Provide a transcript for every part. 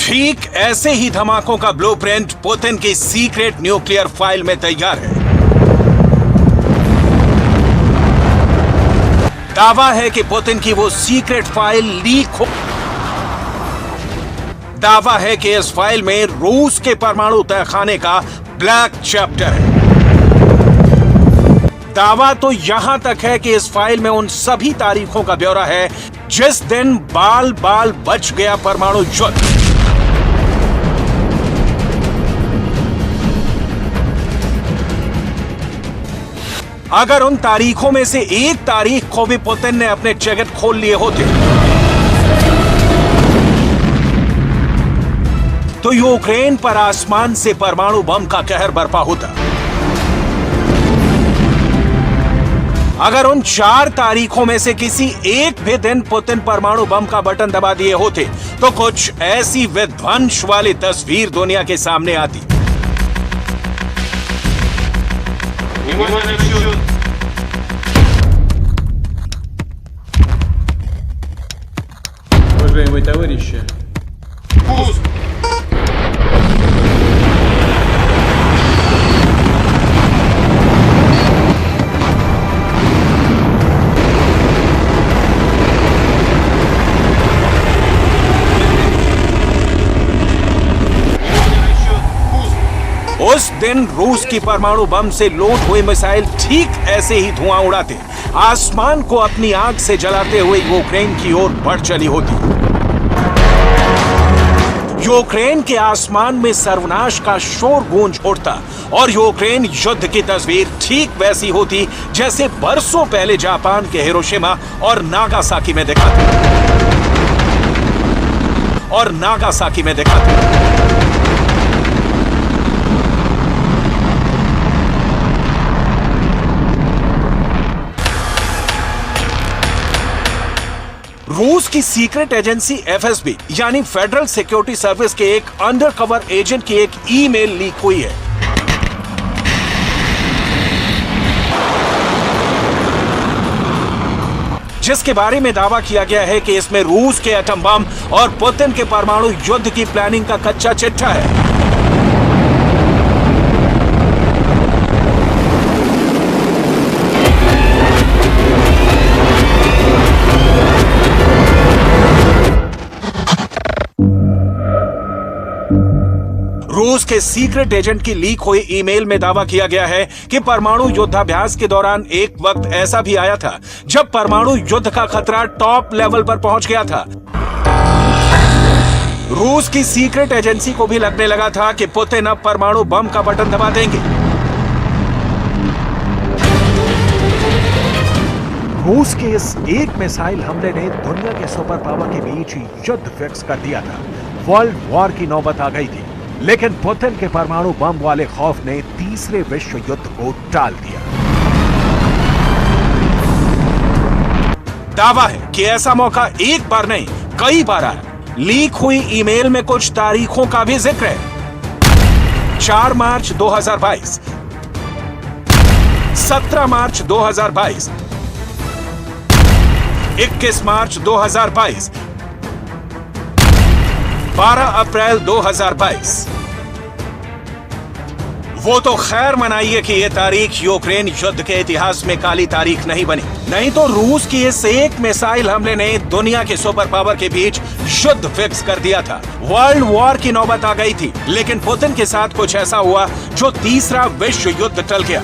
ठीक ऐसे ही धमाकों का ब्लूप्रिंट पुतिन की सीक्रेट न्यूक्लियर फाइल में तैयार है। दावा है कि पुतिन की वो सीक्रेट फाइल लीक हो। दावा है कि इस फाइल में रूस के परमाणु तहखाने का ब्लैक चैप्टर है। दावा तो यहां तक है कि इस फाइल में उन सभी तारीखों का ब्यौरा है जिस दिन बाल बाल बच गया परमाणु युद्ध। अगर उन तारीखों में से एक तारीख को भी पुतिन ने अपने जगत खोल लिए होते तो यूक्रेन पर आसमान से परमाणु बम का कहर बरपा होता। अगर उन 4 तारीखों में से किसी एक भी दिन पुतिन परमाणु बम का बटन दबा दिए होते तो कुछ ऐसी विध्वंस वाली तस्वीर दुनिया के सामने आती। Уважаемые товарищи, उस दिन रूस की परमाणु बम से लूट हुए मिसाइल ठीक ऐसे ही धुआं उड़ाते आसमान को अपनी आग से जलाते हुए यूक्रेन की ओर बढ़ चली होती। यूक्रेन के आसमान में सर्वनाश का शोर गूंज उठता और यूक्रेन युद्ध की तस्वीर ठीक वैसी होती जैसे बरसों पहले जापान के हिरोशिमा और नागासाकी में देखा था। रूस की सीक्रेट एजेंसी एफएसबी यानी फेडरल सिक्योरिटी सर्विस के एक अंडरकवर एजेंट की एक ईमेल लीक हुई है। जिसके बारे में दावा किया गया है कि इसमें रूस के एटम बम और पुतिन के परमाणु युद्ध की प्लानिंग का कच्चा चिट्ठा है। रूस के सीक्रेट एजेंट की लीक हुई ईमेल में दावा किया गया है कि परमाणु युद्धाभ्यास के दौरान एक वक्त ऐसा भी आया था जब परमाणु युद्ध का खतरा टॉप लेवल पर पहुंच गया था। रूस की सीक्रेट एजेंसी को भी लगने लगा था कि पुतिन अब परमाणु बम का बटन दबा देंगे। रूस के इस एक मिसाइल हमले ने दुनिया के सुपर पावर के बीच युद्ध फिक्स कर दिया था। वर्ल्ड वॉर की नौबत आ गई थी, लेकिन पुतिन के परमाणु बम वाले खौफ ने तीसरे विश्व युद्ध को टाल दिया। दावा है कि ऐसा मौका एक बार नहीं कई बार आया। लीक हुई ईमेल में कुछ तारीखों का भी जिक्र है। 4 मार्च 2022, 17 मार्च 2022, 21 मार्च 2022, 12 अप्रैल 2022। वो तो खैर मनाइए कि यह तारीख यूक्रेन युद्ध के इतिहास में काली तारीख नहीं बनी, नहीं तो रूस की इस एक मिसाइल हमले ने दुनिया के सुपर पावर के बीच युद्ध फिक्स कर दिया था। वर्ल्ड वॉर की नौबत आ गई थी, लेकिन पुतिन के साथ कुछ ऐसा हुआ जो तीसरा विश्व युद्ध टल गया।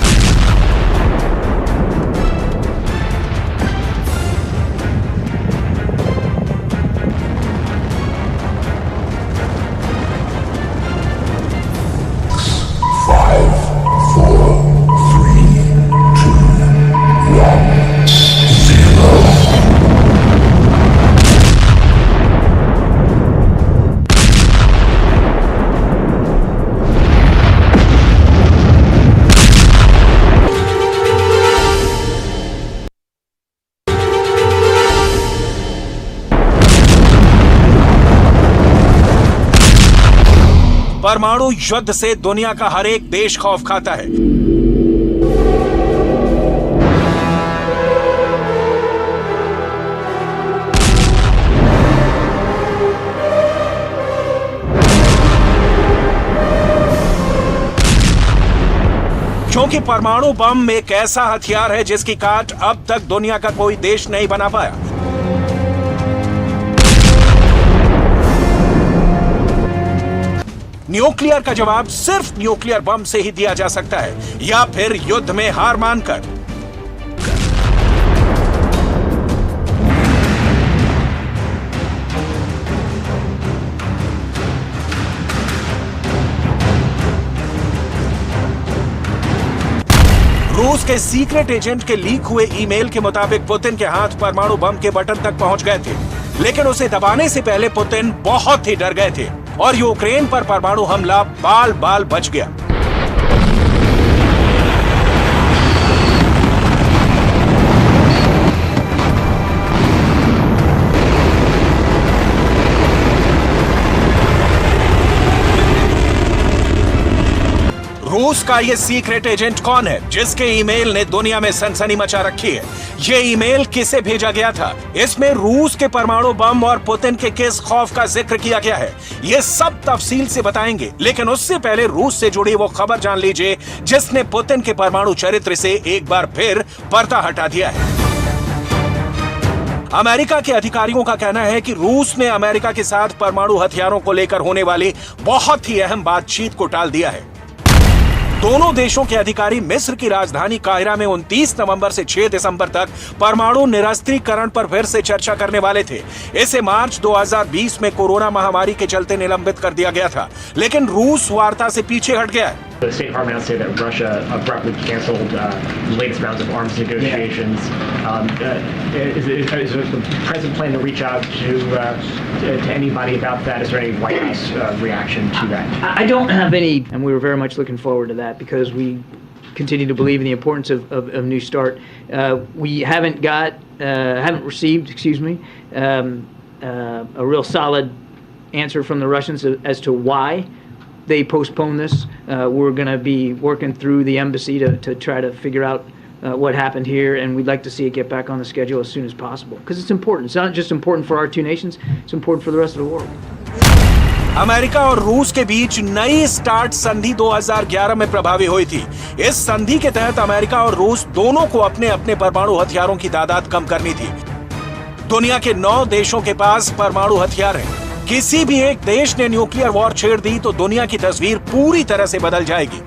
परमाणु युद्ध से दुनिया का हर एक देश खौफ खाता है। क्योंकि परमाणु बम एक ऐसा हथियार है जिसकी काट अब तक दुनिया का कोई देश नहीं बना पाया। न्यूक्लियर का जवाब सिर्फ न्यूक्लियर बम से ही दिया जा सकता है, या फिर युद्ध में हार मानकर। रूस के सीक्रेट एजेंट के लीक हुए ईमेल के मुताबिक पुतिन के हाथ परमाणु बम के बटन तक पहुंच गए थे, लेकिन उसे दबाने से पहले पुतिन बहुत ही डर गए थे और यूक्रेन पर परमाणु हमला बाल बाल बच गया। रूस का ये सीक्रेट एजेंट कौन है जिसके ईमेल ने दुनिया में सनसनी मचा रखी है? ये ईमेल किसे भेजा गया था? इसमें रूस के परमाणु बम और पुतिन के किस खौफ का जिक्र किया गया है? ये सब तफसील से बताएंगे, लेकिन उससे पहले रूस से जुड़ी वो खबर जान लीजिए जिसने पुतिन के परमाणु चरित्र से एक बार फिर पर्दा हटा दिया है। अमेरिका के अधिकारियों का कहना है कि रूस ने अमेरिका के साथ परमाणु हथियारों को लेकर होने वाली बहुत ही अहम बातचीत को टाल दिया है। दोनों देशों के अधिकारी मिस्र की राजधानी काहिरा में 29 नवंबर से 6 दिसंबर तक परमाणु निरस्त्रीकरण पर फिर से चर्चा करने वाले थे। इसे मार्च 2020 में कोरोना महामारी के चलते निलंबित कर दिया गया था, लेकिन रूस वार्ता से पीछे हट गया है। The State Department announced that Russia abruptly canceled the latest rounds of arms negotiations. Is the president planning to reach out to anybody about that? Is there any White House reaction to that? I don't have any, and we were very much looking forward to that because we continue to believe in the importance of New START. We haven't received, a real solid answer from the Russians as to why they postponed this. We're going to be working through the embassy to try to figure out what happened here, and we'd like to see it get back on the schedule as soon as possible because it's important. It's not just important for our two nations, it's important for the rest of the world. America और रूस के बीच नई start संधि 2011 में प्रभावी हुई थी। इस संधि के तहत अमेरिका और रूस दोनों को अपने अपने परमाणु हथियारों की तादाद कम करनी थी। दुनिया के 9 देशों के पास परमाणु हथियार हैं। किसी भी एक देश ने न्यूक्लियर वॉर छेड़ दी तो दुनिया की तस्वीर पूरी तरह से बदल जाएगी।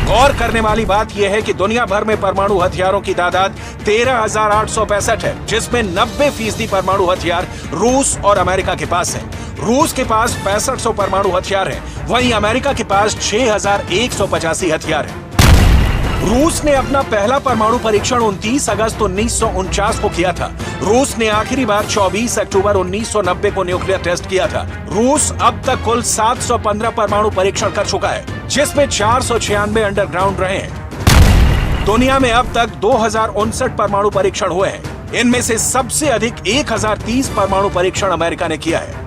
गौर करने वाली बात यह है कि दुनिया भर में परमाणु हथियारों की तादाद 13,865 है, जिसमें 90% परमाणु हथियार रूस और अमेरिका के पास है। रूस के पास 6500 परमाणु हथियार हैं, वहीं अमेरिका के पास 6,185 हथियार हैं। रूस ने अपना पहला परमाणु परीक्षण 29 अगस्त 1949 को किया था। रूस ने आखिरी बार 24 अक्टूबर 1990 को न्यूक्लियर टेस्ट किया था। रूस अब तक कुल 715 परमाणु परीक्षण कर चुका है, जिसमें 496 अंडरग्राउंड रहे हैं। दुनिया में अब तक 2059 परमाणु परीक्षण हुए हैं। इनमें से सबसे अधिक 1030 परमाणु परीक्षण अमेरिका ने किया है।